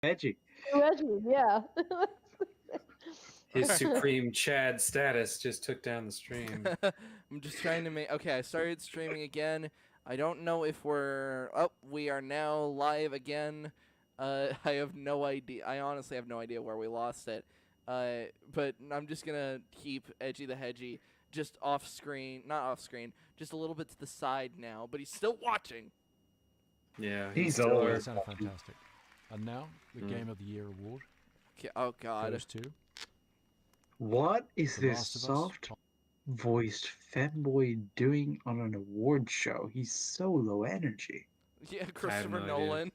Edgy. Reggie, yeah. His supreme Chad status just took down the stream. I'm just trying to make. Okay, I started streaming again. I don't know if we're. Oh, we are now live again. I have no idea. I honestly have no idea where we lost it. But I'm just gonna keep Edgy the Hedgy just off screen, not off screen, just a little bit to the side now. But he's still watching. Yeah, He's still older. there. That sounded fantastic. And now, the Game of the Year award Okay, oh God. goes to What is The this Last of Us. soft-voiced femboy doing on an award show? He's so low energy. Yeah, Christopher no idea. Nolan.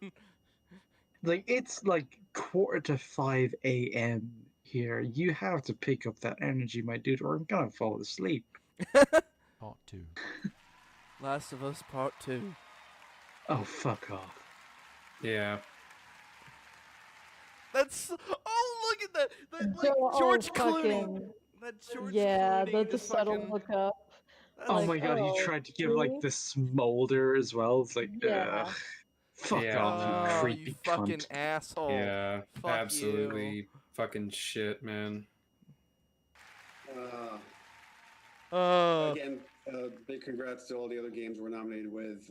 Like, it's like 4:45 a.m. here. You have to pick up that energy, my dude, or I'm gonna fall asleep. Part 2. Last of Us Part 2. Oh, fuck off. Yeah. That's. Oh, look at that! That like So, George fucking- Clooney. That George Yeah, Clooney the just subtle fucking. look up. That's Oh Like, my god, oh, he tried to give like really? the smolder as well. It's like, Yeah. ugh. Fuck Yeah. off, you Oh, creepy you fucking cunt. asshole. Yeah, fuck absolutely fucking shit, man. Again, big congrats to all the other games we're nominated with.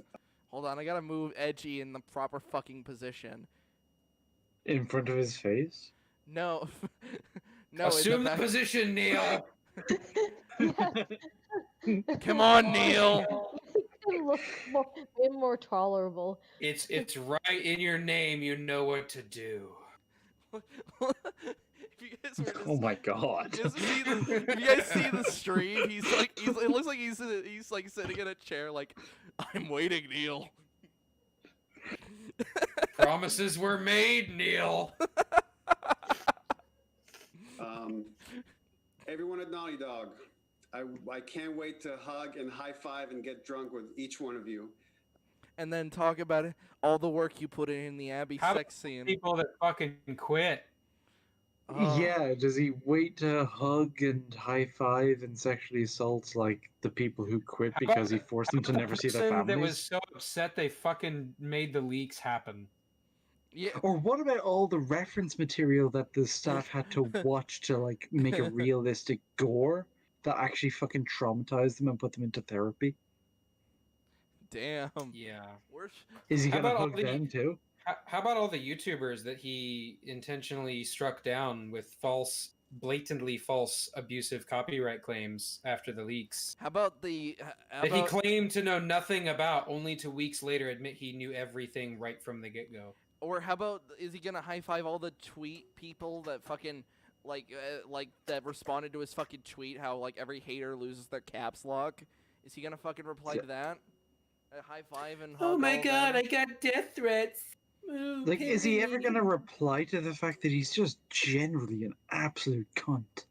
Hold on, I gotta move Edgy in the proper fucking position. In front of his face? No. No, Assume in the the back. position, Neil. Come on, Neil. Look way more tolerable. It's right in your name. You know what to do. If you guys were to Oh my god. If you guys see the stream, it looks like he's like sitting in a chair like, I'm waiting, Neil. Promises were made, Neil. Everyone at Naughty Dog, I can't wait to hug and high five and get drunk with each one of you. And then talk about it, all the work you put in the Abby How sex scene. People that fucking quit. Oh. Yeah, does he wait to hug and high five and sexually assault like the people who quit because he forced them to never see their Person that was families? so upset they fucking made the leaks happen. Yeah. Or what about all the reference material that the staff had to watch to like make a realistic gore that actually fucking traumatized them and put them into therapy? Damn. Yeah. Where's... Is he How gonna about all hug the- them too? How about all the YouTubers that he intentionally struck down with blatantly false, abusive copyright claims after the leaks? How about the... That he claimed to know nothing about, only to weeks later admit he knew everything right from the get-go. Or how about, is he gonna high five all the tweet people that fucking, like that responded to his fucking tweet, how, like, every hater loses their caps lock? Is he gonna fucking reply to that? A high five and hug all of them? got death threats. Like, is he ever gonna reply to the fact that he's just generally an absolute cunt?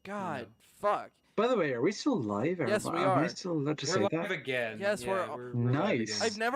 God, fuck. By the way, are we still live? Yes, we Am I are. still allowed to We're say live that? again. Yes, Yeah, we're live Nice. again.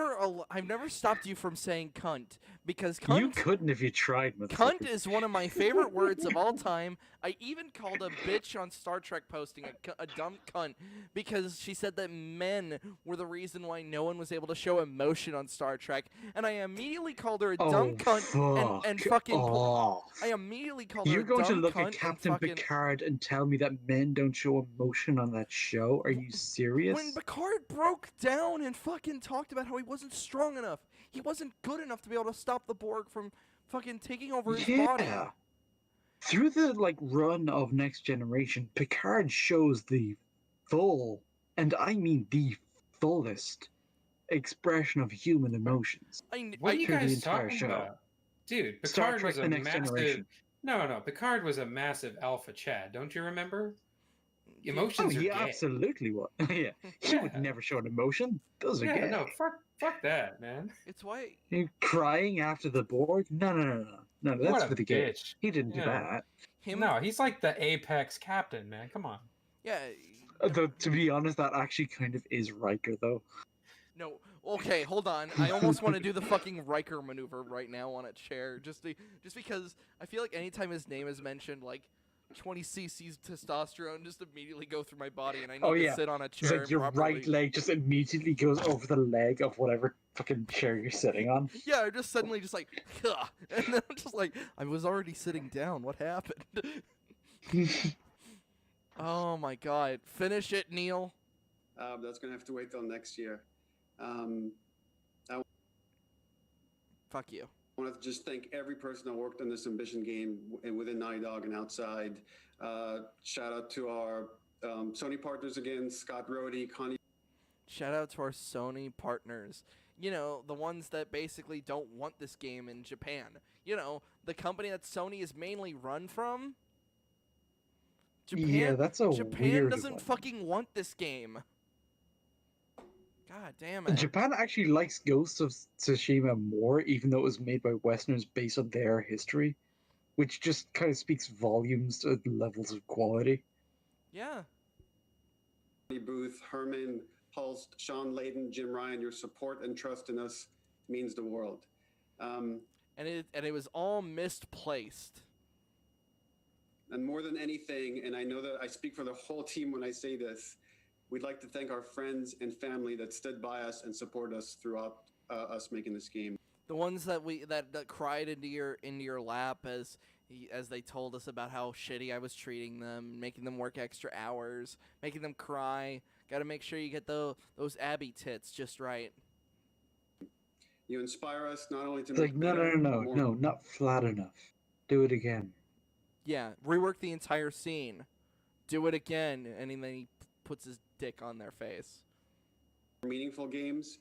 I've never stopped you from saying cunt, because You cunt couldn't if you tried, cunt motherfucker. is one of my favorite words of all time. I even called a bitch on Star Trek posting a dumb cunt because she said that men were the reason why no one was able to show emotion on Star Trek, and I immediately called her a dumb cunt and fucking. off. I immediately called her You're a going to dumb look cunt at Captain and fucking. Picard and tell me that men don't show emotion on that show? Are you serious? When Picard broke down and fucking talked about how he wasn't strong enough, he wasn't good enough to be able to stop the Borg from fucking taking over his body. Through the run of Next Generation, Picard shows the full, and I mean the fullest, expression of human emotions. What are you through the guys entire talking show. about? Dude, Star Picard Trek was a The Next massive... Generation. No, Picard was a massive alpha Chad. Don't you remember? Emotions Oh, are he gay. absolutely was. Yeah, he would Yeah. never show an emotion. Those are Yeah, gay. no, fuck that, man. It's why. You crying after the Borg? No. No, that's What a for the gays. bitch. He didn't do Yeah. that. Him. No, he's like the apex captain, man. Come on. Yeah. Though, to be honest, that actually kind of is Riker, though. No. Okay, hold on. I almost want to do the fucking Riker maneuver right now on a chair, just because I feel like anytime his name is mentioned, like 20 cc's testosterone just immediately go through my body, and I need Oh, to yeah. sit on a It's chair like your properly. right leg just immediately goes over the leg of whatever fucking chair you're sitting on. Yeah, I'm just suddenly just like, "Huh," and then I'm just like, I was already sitting down. What happened? Oh my god. Finish it, Neil. That's gonna have to wait till next year. Fuck you. I want to just thank every person that worked on this Ambition game within Naughty Dog and outside. Shout out to our Sony partners again, Scott Rohde, Connie. Shout out to our Sony partners. You know, the ones that basically don't want this game in Japan. You know, the company that Sony is mainly run from. Yeah, that's a Japan weird doesn't one. fucking want this game. God damn it. Japan actually likes Ghost of Tsushima more, even though it was made by Westerners based on their history, which just kind of speaks volumes to the levels of quality. Yeah. Booth, Herman, Hulst, Sean Layden, Jim Ryan, your support and trust in us means the world. And it was all misplaced. And more than anything, and I know that I speak for the whole team when I say this, we'd like to thank our friends and family that stood by us and supported us throughout us making this game. The ones that that cried into your lap as they told us about how shitty I was treating them, making them work extra hours, making them cry. Got to make sure you get those Abby tits just right. You inspire us not only to It's like, make better, no, not flat enough. Do it again. Yeah, rework the entire scene. Do it again, and then he puts his dick on their face. meaningful games,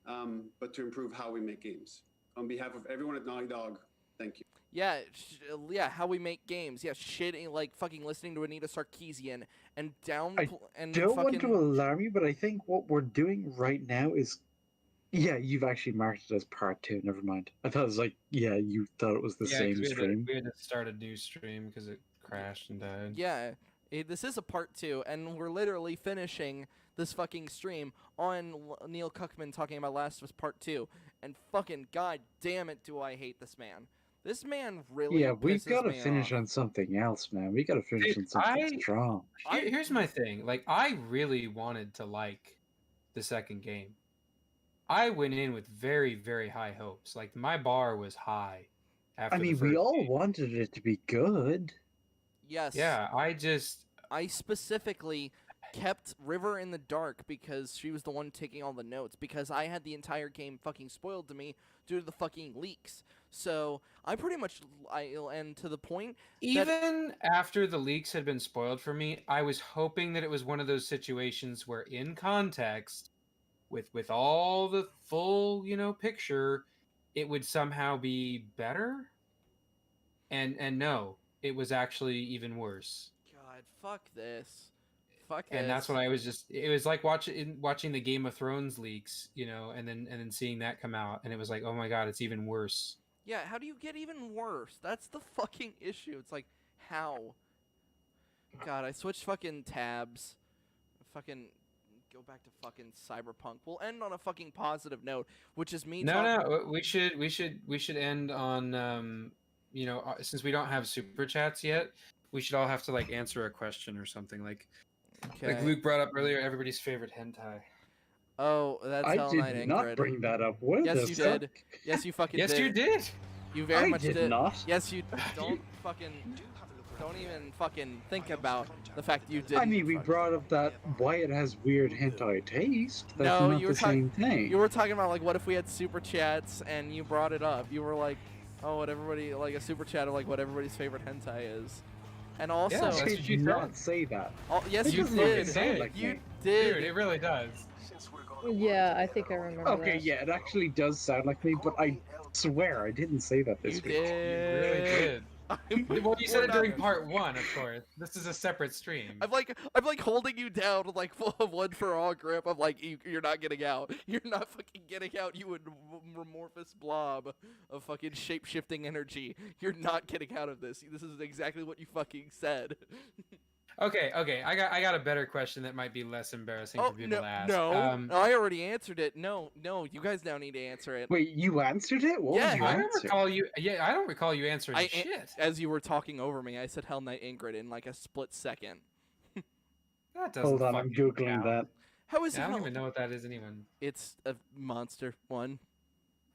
but to improve how we make games. On behalf of everyone at Naughty Dog, thank you. Yeah, how we make games. Yeah, shitting, like fucking listening to Anita Sarkeesian and I and don't want fucking. to alarm you, but I think what we're doing right now is... Yeah, you've actually marked it as part 2. Never mind. I thought it was like, yeah, you thought it was the same stream. We had to start a new stream because it crashed and died. Yeah, this is a part 2, and we're literally finishing this fucking stream on Neil Cuckman talking about Last of Us Part 2. And fucking god damn it, do I hate this man. This man really Yeah, we've pisses got to me finish off. on something else, man. We got to finish Dude, on something strong. Here's my thing. Like, I really wanted to like the second game. I went in with very, very high hopes. Like, my bar was high. After I mean, the we first all game. wanted it to be good. Yes. Yeah, I specifically kept River in the dark because she was the one taking all the notes, because I had the entire game fucking spoiled to me due to the fucking leaks. So I pretty much, and to the point even after the leaks had been spoiled for me, I was hoping that it was one of those situations where, in context, with all the full, picture, it would somehow be better. And no, it was actually even worse. God, fuck this. Fuck this. And that's what I was just... It was like watching the Game of Thrones leaks, and then seeing that come out, and it was like, oh my god, it's even worse. Yeah, how do you get even worse? That's the fucking issue. It's like, how? God, I switched fucking tabs. Fucking go back to fucking Cyberpunk. We'll end on a fucking positive note, which is me. No, we should end on since we don't have super chats yet, we should all have to like answer a question or something like Luke brought up earlier, everybody's favorite hentai. Oh, that's I Hell Knight did Ingrid. not bring that up. What Yes, the you fuck? did. Yes, you fucking Yes, did. you did. You very I much did not. Yes, you don't fucking. Don't even fucking think about the fact you did. I mean, we brought up that Wyatt has weird hentai taste. That's No, not you were the same thing. You were talking about like, what if we had super chats, and you brought it up. You were like, oh, what everybody, like a super chat of like what everybody's favorite hentai is. And also, Yeah, I that's what did you said. not say that. yes, It you doesn't even did. sound like You me. did. Dude, it really does. Yeah, I think I remember Okay, that. yeah, it actually does sound like me, but I swear I didn't say that this You week. You really did. did. Well, you said it during part 1, of course. This is a separate stream. I'm like holding you down with like full of one for all grip. I'm like, you're not getting out. You're not fucking getting out. You amorphous blob of fucking shape-shifting energy. You're not getting out of this. This is exactly what you fucking said. Okay, I got a better question that might be less embarrassing Oh for people no, to ask. no, I already answered it. No, you guys now need to answer it. Wait, you answered it? What was Yeah, your I don't answer? recall you. Yeah, I don't recall you answering I shit. as you were talking over me, I said Hell Knight Ingrid in like a split second. That doesn't Hold on, I'm fucking googling count. that. How is Yeah, I don't Hell? even know what that is anyone. It's a monster one.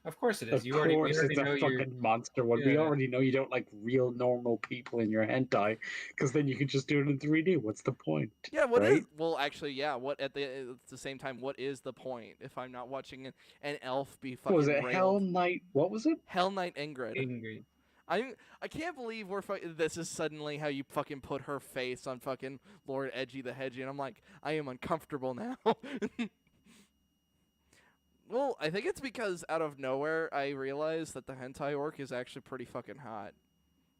Of course it Of is. We course, already it's a know you're. fucking monster one. We Yeah. already know you don't like real normal people in your hentai, because then you can just do it in 3D. What's the point? Yeah, what is? right? Well, actually, yeah. What at the same time? What is the point if I'm not watching an elf be What was fucking it? Hell railed? Knight? What was it? Hell Knight Ingrid. Angry. I can't believe this is suddenly how you fucking put her face on fucking Lord Edgy the Hedgy, and I'm like, I am uncomfortable now. Well, I think it's because out of nowhere I realized that the hentai orc is actually pretty fucking hot.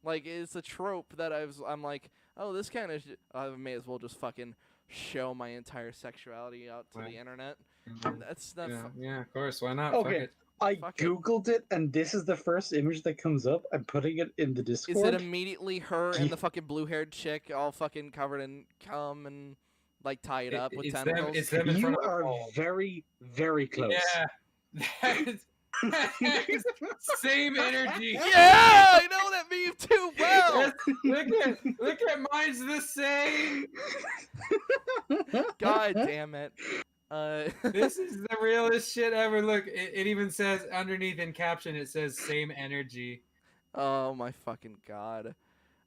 Like, it's a trope that I'm like, oh, this kind of I may as well just fucking show my entire sexuality out to Right. the internet. Mhm. That's not. Yeah, of course. Why not? Okay. Fuck it. I Fuck it. googled it, and this is the first image that comes up. I'm putting it in the Discord. Is it immediately her and Ye- the fucking blue-haired chick all fucking covered in cum and like tied up with It's tentacles? It's them in front You of a are pole. very, very close. Yeah. That is same energy. Yeah, I know that meme too well. Look at mine's the same. God damn it. This is the realest shit ever. Look, it even says underneath in caption, it says same energy. Oh my fucking god.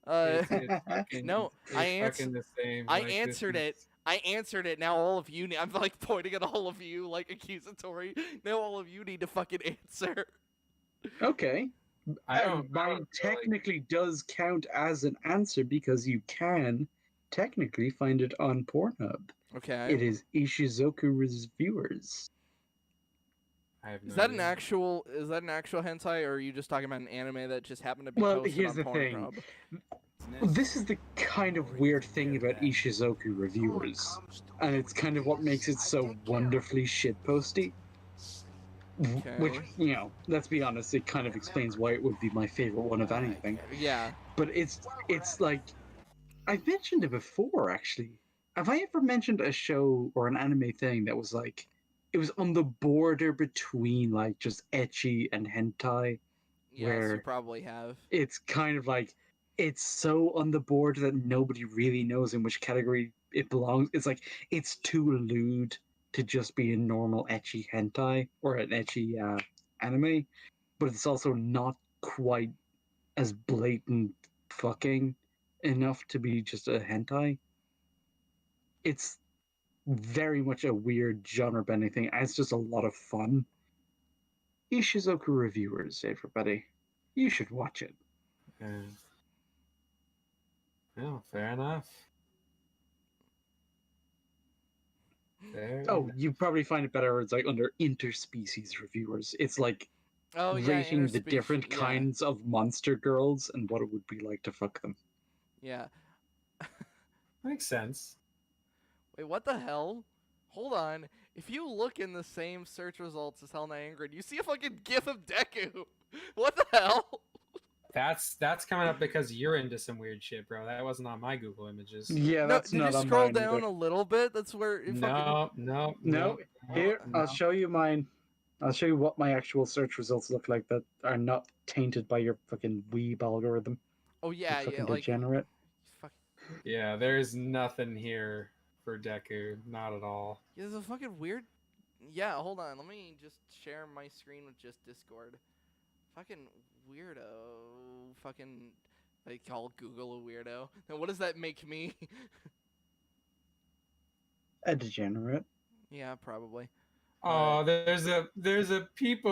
It's fucking, No, it's fucking the same. I Like, this answered it. is- I answered it. Now all of you I'm like pointing at all of you like accusatory. Now all of you need to fucking answer. Okay. I And don't. mine really- technically does count as an answer because you can technically find it on Pornhub. Okay. It is Ishizoku Reviewers. I have no Is that an idea. actual hentai or are you just talking about an anime that just happened to be Well, posted here's on the thing. Pornhub? This is the kind of weird thing about Ishizoku Reviewers, and it's kind of what makes it so wonderfully shitposty. Which, Okay. you know, let's be honest, it kind of explains why it would be my favorite one of anything. Yeah. But it's like, I've mentioned it before, actually. Have I ever mentioned a show or an anime thing that was like, it was on the border between like just ecchi and hentai? Yes, you Where probably have. it's kind of like, it's so on the border that nobody really knows in which category it belongs. It's like, it's too lewd to just be a normal ecchi hentai or an ecchi anime, but it's also not quite as blatant fucking enough to be just a hentai. It's very much a weird genre bending thing, and it's just a lot of fun. Ishizoku Reviewers, everybody. You should watch it. Yeah. No, fair enough. Fair Oh, enough. you probably find it better. It's like under interspecies reviewers. It's like Oh yeah, rating the interspecie- different yeah. kinds of monster girls and what it would be like to fuck them. Yeah. Makes sense. Wait, what the hell? Hold on. If you look in the same search results as Hell Knight Ingrid, you see a fucking GIF of Deku. What the hell? That's coming up because you're into some weird shit, bro. That wasn't on my Google Images. Yeah, No, that's did not you on scroll mine down either. a little bit? That's where it fucking... No, here, no. I'll show you mine. I'll show you what my actual search results look like that are not tainted by your fucking weeb algorithm. Oh You yeah, fucking yeah, like... degenerate. Fuck. Yeah, there's nothing here for Deku. Not at all. Yeah, there's a fucking weird... Yeah, hold on. Let me just share my screen with just Discord. Fucking weirdo. Fucking... They call Google a weirdo. Now what does that make me? A degenerate. Yeah, probably. Oh, there's a Peepo,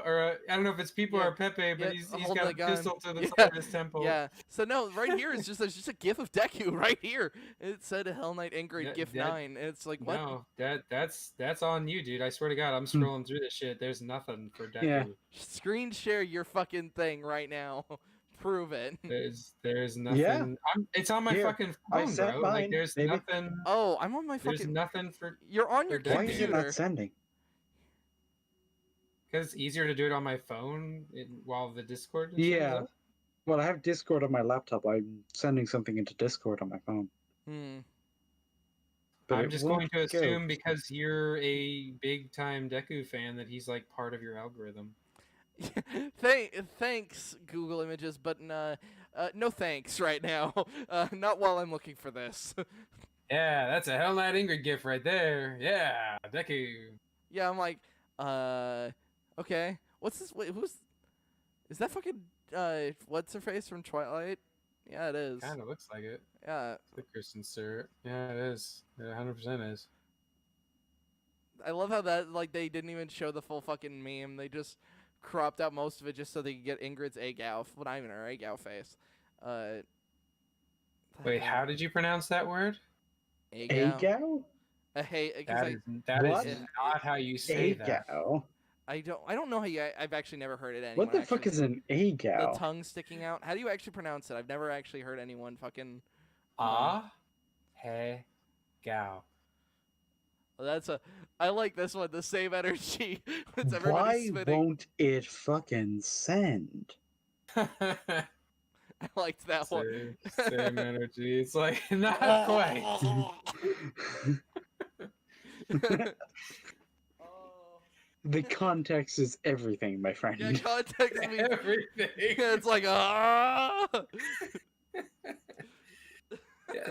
or I don't know if it's Peepo Yeah, or Pepe, but yeah, he's holding got the a gun. pistol to the Yeah, side of his temple. Yeah. So no, right here is there's just a GIF of Deku right here. It said Hell Knight Ingrid Yeah, GIF that- 9. And it's like what? No, that's on you, dude. I swear to God, I'm scrolling through this shit. There's nothing for Deku. Yeah. Screen share your fucking thing right now. Prove it. There's nothing. Yeah. It's on my Here, fucking I phone, sent bro. mine, Like there's baby. nothing. Oh, I'm on my There's fucking. nothing for You're on your for Deku. Why is it computer. not sending? because it's easier to do it on my phone while the Discord. And shit is Yeah. up. Well, I have Discord on my laptop. I'm sending something into Discord on my phone. But I'm it just won't going to go. assume because you're a big time Deku fan that he's like part of your algorithm. Thanks, Google Images, but no thanks right now. Not while I'm looking for this. Yeah, that's a Hell Knight Ingrid gif right there. Yeah, Deku. Yeah, I'm like, okay. What's this? Wait, is that fucking, what's her face from Twilight? Yeah, it is. Kind of looks like it. Yeah. It's like Kristen Stewart. Yeah, it is. It 100% is. I love how that, like, they didn't even show the full fucking meme. They just cropped out most of it just so they could get Ingrid's egg-ow. Well, not even her egg-ow face. Wait, how did you pronounce that word? Egg-ow? Agao? Hey, That is What? not how you say that. Agao? I don't know how you. I've actually never heard it. What the fuck is an the agao? tongue sticking out? How do you actually pronounce it? I've never actually heard anyone fucking. Hey, Gao. Well, I like this one. The same energy. It's everybody Why spitting. won't it fucking send? I liked that one. Same energy. It's like not quite. The context is everything, my friend. Yeah, context means Everything. it's like Yeah,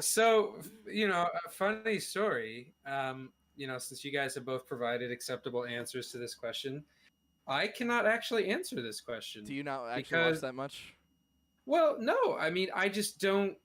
so a funny story. Since you guys have both provided acceptable answers to this question, I cannot actually answer this question. Do you not actually watch that much? Well, no. I mean, I just don't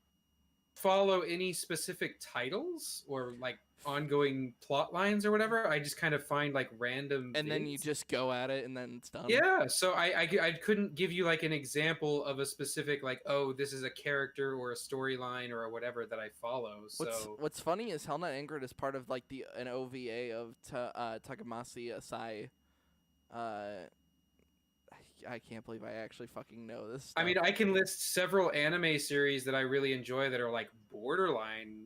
follow any specific titles or like ongoing plot lines or whatever. I just kind of find like random And then you vids. just go at it and then it's done. Yeah, so I couldn't give you like an example of a specific like, oh, this is a character or a storyline or whatever that I follow. So What's funny is Hell Knight Ingrid is part of like an OVA of Takamasi Asai. I can't believe I actually fucking know this stuff. I mean, I can list several anime series that I really enjoy that are like borderline,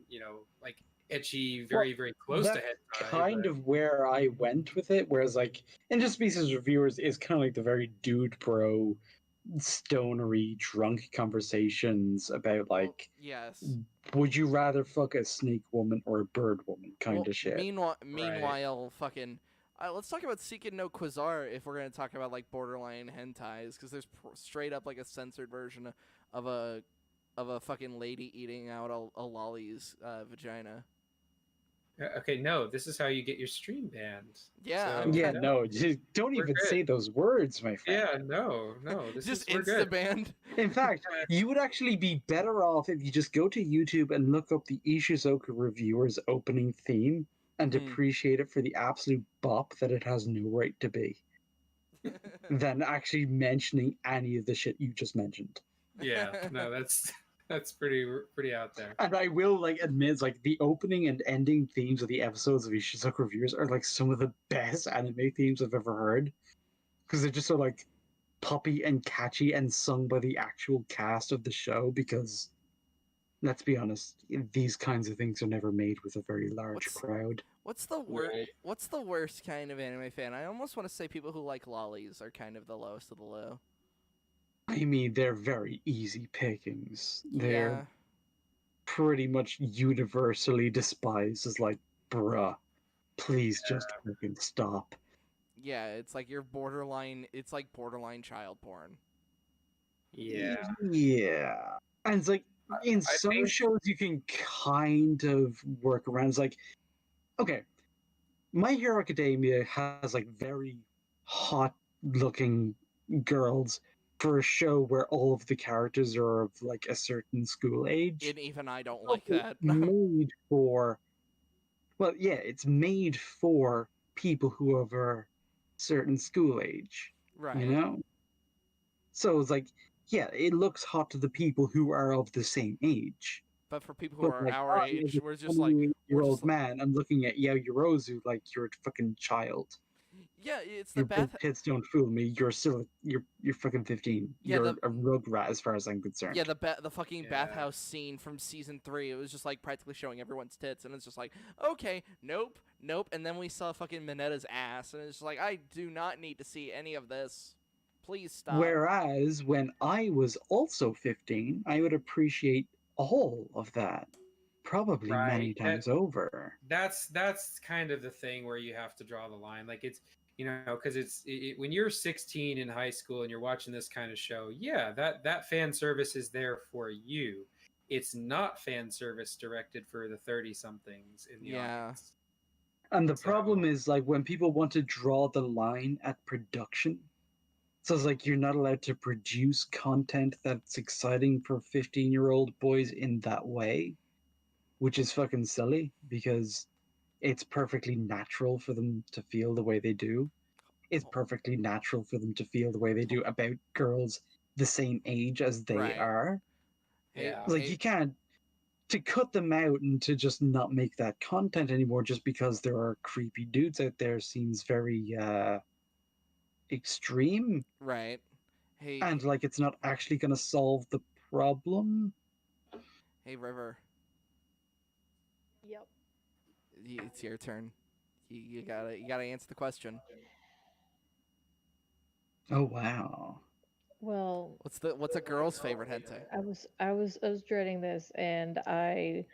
like ecchi, very, very close to That's hentai. kind of where I went with it, whereas like Interspecies Reviewers is kind of like the very dude bro, stonery, drunk conversations about like, yes. would you rather fuck a snake woman or a bird woman kind of shit. Meanwhile, fucking. Let's talk about Seiken no Quasar if we're gonna talk about like borderline hentais, because there's straight up like a censored version of a fucking lady eating out a lolly's vagina. Okay, no, this is how you get your stream banned. Yeah, So, Yeah, no, just don't We're even good. say those words, my friend. Yeah, no, just we're good. insta-banned. In fact, you would actually be better off if you just go to YouTube and look up the Ishizoku Reviewers opening theme and appreciate it for the absolute bop that it has no right to be, than actually mentioning any of the shit you just mentioned. Yeah, no, that's pretty out there. And I will like admit, like the opening and ending themes of the episodes of Ishizoku Reviewers are like some of the best anime themes I've ever heard, because they're just so like poppy and catchy and sung by the actual cast of the show. Because let's be honest, these kinds of things are never made with a very large crowd. What's the worst? Right. What's the worst kind of anime fan? I almost want to say people who like lollies are kind of the lowest of the low. I mean, they're very easy pickings. They're Yeah. pretty much universally despised as like, bruh, please just fucking stop. Yeah, it's like you're borderline. It's like borderline child porn. Yeah. Yeah. And it's like, in I some think- shows you can kind of work around. It's like, okay, My Hero Academia has like very hot looking girls for a show where all of the characters are of like a certain school age. And even I don't like that. Made for, well, yeah, it's made for people who are of a certain school age. Right. You know? So it's like, yeah, it looks hot to the people who are of the same age. But for people who But are like, our as age, a we're just like, 28-year-old man, I'm looking at Yorozu like you're a fucking child. yeah, it's the Your bath. big kids don't fool me. You're still you're fucking 15. Yeah, You're a rugrat as far as I'm concerned. Yeah, the fucking Yeah. bathhouse scene from season 3. It was just like practically showing everyone's tits, and it's just like, okay, nope. And then we saw fucking Minetta's ass, and it's just like, I do not need to see any of this. Please stop. Whereas when I was also 15, I would appreciate all of that probably many Right. times over. That's kind of the thing where you have to draw the line. Like it's because when you're 16 in high school and you're watching this kind of show, yeah, that fan service is there for you. It's not fan service directed for the 30 somethings in the Yeah. audience. And the So- problem is, like, when people want to draw the line at production, so it's like you're not allowed to produce content that's exciting for 15-year-old boys in that way, which is fucking silly because it's perfectly natural for them to feel the way they do. It's perfectly natural for them to feel the way they do about girls the same age as they Right. are. Hey, Yeah. Like, you can't, to cut them out and to just not make that content anymore just because there are creepy dudes out there seems very extreme, right. Hey, and like it's not actually going to solve the problem. hey, River, Yep. it's your turn. You gotta answer the question. Oh wow. Well, What's a girl's favorite hentai? I was dreading this, and I'm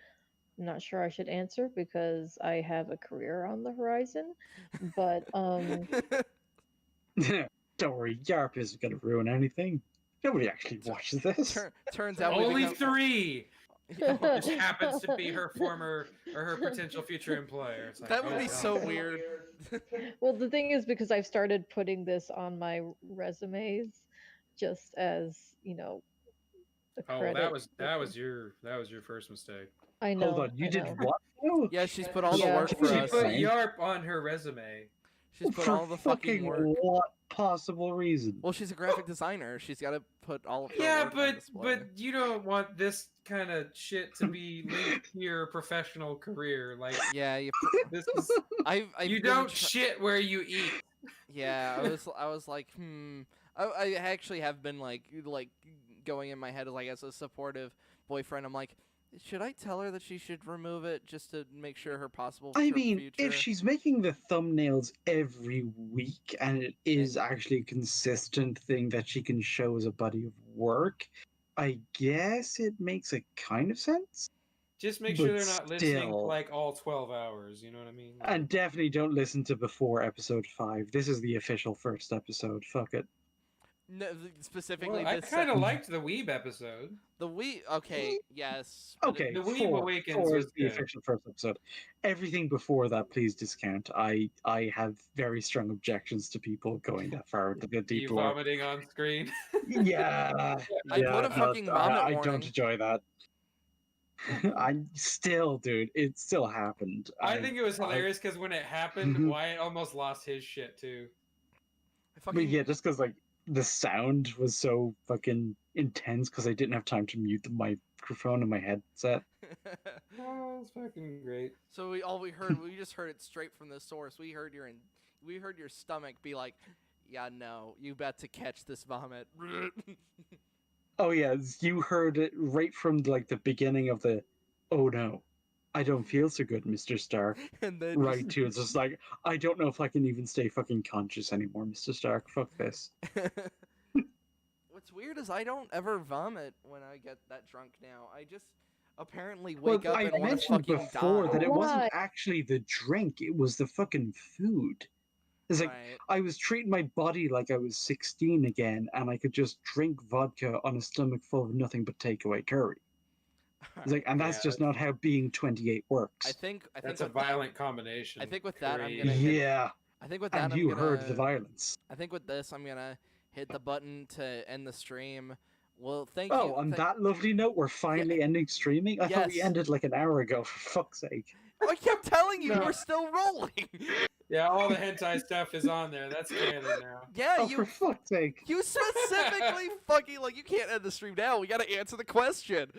not sure I should answer because I have a career on the horizon. But Don't worry, Y.A.R.P isn't going to ruin anything. Nobody actually watches this. Turns out we Only become... 3 just happens to be her former or her potential future employer. It's like, That would oh, be God. so weird. well, the thing is because I've started putting this on my resumes, just as a Oh, well, credit. that was your first mistake. I know. Hold on, you I did know. what? Oh, Yeah, she's put all the Yeah. work for She us. put Fine. Y.A.R.P on her resume. She's put for all the fucking work. what possible reason? Well, she's a graphic designer. She's got to put all of her Yeah, work on display. but you don't want this kind of shit to be linked to your professional career. Like Yeah, this is I've you been don't shit where you eat. Yeah, I was like, I actually have been like going in my head like as a supportive boyfriend. I'm like, should I tell her that she should remove it just to make sure her possible I mean, future? if she's making the thumbnails every week and it is actually a consistent thing that she can show as a body of work, I guess it makes a kind of sense. Just make But sure they're not listening still. like all 12 hours. You know what I mean? Like, And definitely don't listen to before episode 5. This is the official first episode. Fuck it. No, specifically well, I this. kind of liked the Weeb episode. The we okay, yes. But Okay, The Weeb 4 Awakens is was the good. official first episode. Everything before that, please discount. I have very strong objections to people going that far with the deep You lore. vomiting on screen. Yeah, I put a fucking vomit I warning. don't enjoy that. I still, dude, it still happened. I think it was hilarious because when it happened, Wyatt almost lost his shit too. But yeah, just because like the sound was so fucking intense because I didn't have time to mute the microphone in my headset. Oh, it's fucking great. So we just heard it straight from the source. We heard your stomach be like, yeah, no, you about to catch this vomit. Oh yeah, you heard it right from like the beginning of the. Oh no, I don't feel so good, Mr. Stark. And then Right to it's just like I don't know if I can even stay fucking conscious anymore, Mr. Stark. Fuck this. What's weird is I don't ever vomit when I get that drunk now. I just apparently wake up I and want to mentioned fucking before die. that it wasn't Why? actually the drink; it was the fucking food. It's like Right. I was treating my body like I was 16 again, and I could just drink vodka on a stomach full of nothing but takeaway curry. It's like, and that's Yeah, just not how being 28 works. I think That's a with violent combination. I think with that I'm Curry. gonna hit. Yeah, I think with that and I'm you gonna. heard the violence. I think with this I'm gonna hit the button to end the stream. Well, thank Oh, you. on that lovely note, we're finally ending streaming. I thought we Yes. ended like an hour ago. For fuck's sake! I kept telling you No. we're still rolling. Yeah, all the hentai stuff is on there. That's canon now. Yeah, Oh, for fuck's sake! you specifically fucking like you can't end the stream now. We gotta answer the question.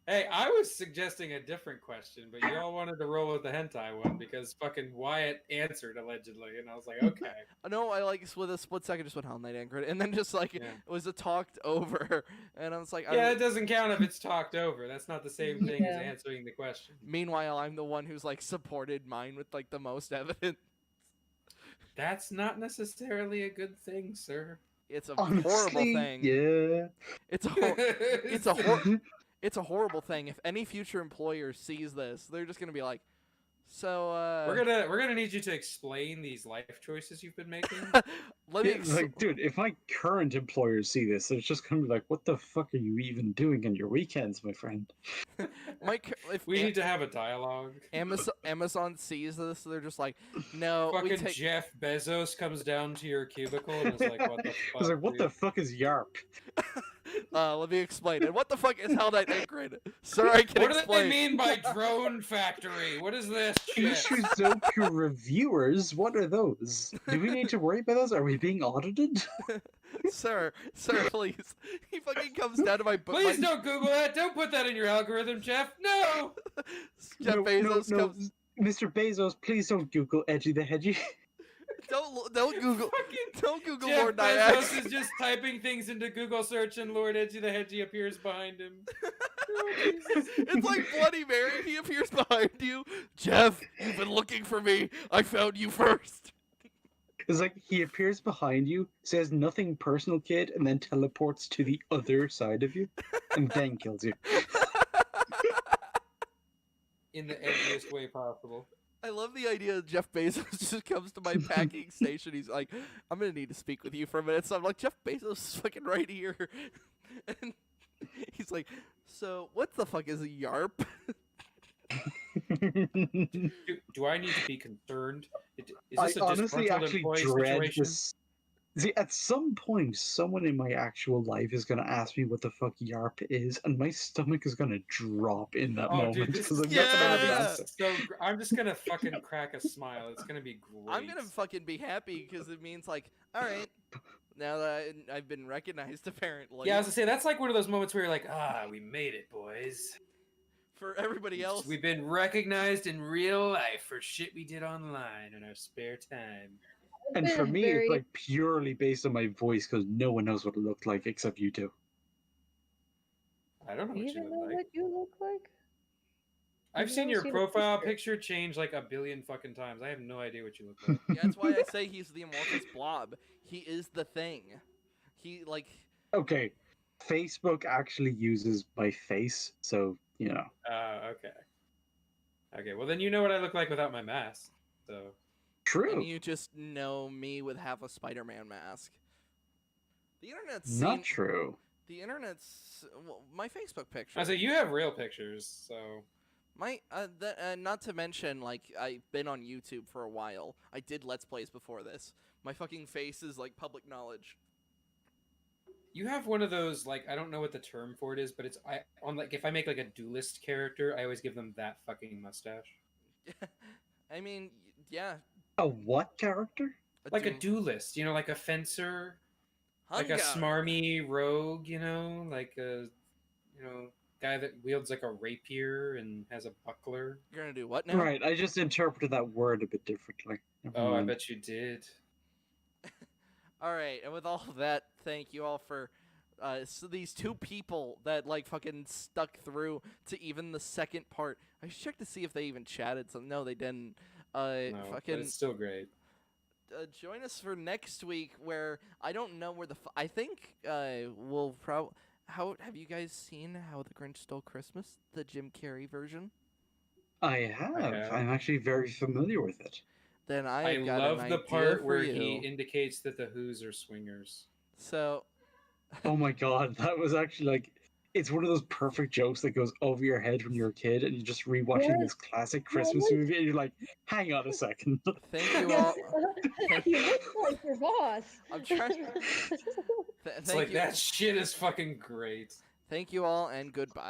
Hey, I was suggesting a different question, but you all wanted to roll with the hentai one because fucking Wyatt answered allegedly, and I was like, okay. No, I like with a split second just went Hell Knight Anchored, and then just like Yeah. it was a talked over, and I was like, Yeah, it doesn't count if it's talked over. That's not the same thing as Yeah. answering the question. Meanwhile, I'm the one who's like supported mine with like the most evidence. That's not necessarily a good thing, sir. It's a Honestly, horrible thing. Yeah. It's a hor- it's a hor- it's a horrible thing. If any future employer sees this, they're just gonna be like, so We're gonna need you to explain these life choices you've been making. let me It's like, dude, if my current employers see this, it's just gonna be like, what the fuck are you even doing on your weekends, my friend? if We need to have a dialogue. Amazon sees this, they're just like, no, we Fucking take. Jeff Bezos comes down to your cubicle and is like, "What the fuck?" It's like, what the dude?" fuck is Y.A.R.P? Let me explain it. What the fuck is Hell Knight Ingrid? Sir, I can What do explain. they mean by drone factory? What is this shit? Ishizoku reviewers? What are those? Do we need to worry about those? Are we being audited? Sir, please. He fucking comes down to my book. Please don't Google that. Don't put that in your algorithm, Jeff. No. Jeff Bezos no, comes. Mr. Bezos, please don't Google Edgy the Hedgy. Don't Google. Don't Google Jeff Lord Bezos Nyack. is just typing things into Google search, and Lord Edgy the Hedgy appears behind him. Oh, Jesus. It's like Bloody Mary. He appears behind you. Jeff, you've been looking for me. I found you first. It's like he appears behind you, says nothing personal, kid, and then teleports to the other side of you, and then kills you. In the edgiest way possible. I love the idea that Jeff Bezos just comes to my packing station. He's like, I'm going to need to speak with you for a minute. So I'm like, Jeff Bezos is fucking right here. And he's like, so what the fuck is a Y.A.R.P? Do I need to be concerned? Is I this a honestly disgruntled actually employee dread situation? this. See, at some point, someone in my actual life is going to ask me what the fuck Y.A.R.P is, and my stomach is going to drop in that Oh, moment, dude, this because is I'm not going to have an Yeah. answer. So I'm just gonna fucking crack a smile. It's gonna be great. I'm going to fucking be happy because it means like, all right, now that I've been recognized apparently. Yeah, I was gonna say that's like one of those moments where you're like, we made it, boys. For everybody else. We've been recognized in real life for shit we did online in our spare time. I've And for been me, very- it's like purely based on my voice, because no one knows what it looked like except you two. I don't know Do what you you even look know like. what you look like? I've I've seen never your seen a profile picture. picture change like a billion fucking times. I have no idea what you look like. Yeah, that's why I say he's the amorphous blob. He is the thing. He, like... Okay, Facebook actually uses my face, so, you know. Okay. Okay, well then you know what I look like without my mask. So True. And you just know me with half a Spider-Man mask. The internet's Not seen... true. The internet's... Well, my Facebook picture... I say you have real pictures, so My, not to mention, like, I've been on YouTube for a while. I did Let's Plays before this. My fucking face is, like, public knowledge. you have one of those, like, I don't know what the term for it is, but it's like if I make like a duelist character, I always give them that fucking mustache. I mean, yeah. A what character? Like a duelist, like a fencer, like a Hunger. smarmy rogue, like a guy that wields like a rapier and has a buckler. You're gonna do what now? Right, I just interpreted that word a bit differently. Never Oh, I mind. bet you did. Alright, and with all of that, thank you all for so these two people that like fucking stuck through to even the second part. I should check to see if they even chatted. So no, they didn't. No, but Fucking it's still great. join us for next week, where I don't know where the I think we'll probably. How have you guys seen How the Grinch Stole Christmas, the Jim Carrey version? I have. have. I'm actually very familiar with it. Then I I've got love an the idea part for where you. he indicates that the Who's are swingers. So Oh my god, that was actually like, it's one of those perfect jokes that goes over your head when you're a kid and you're just rewatching Yes. this classic Christmas Yes. movie and you're like, hang on a second. thank you all. You look like your boss. I'm trying. It's Thank like you. that shit is fucking great. Thank you all, and goodbye.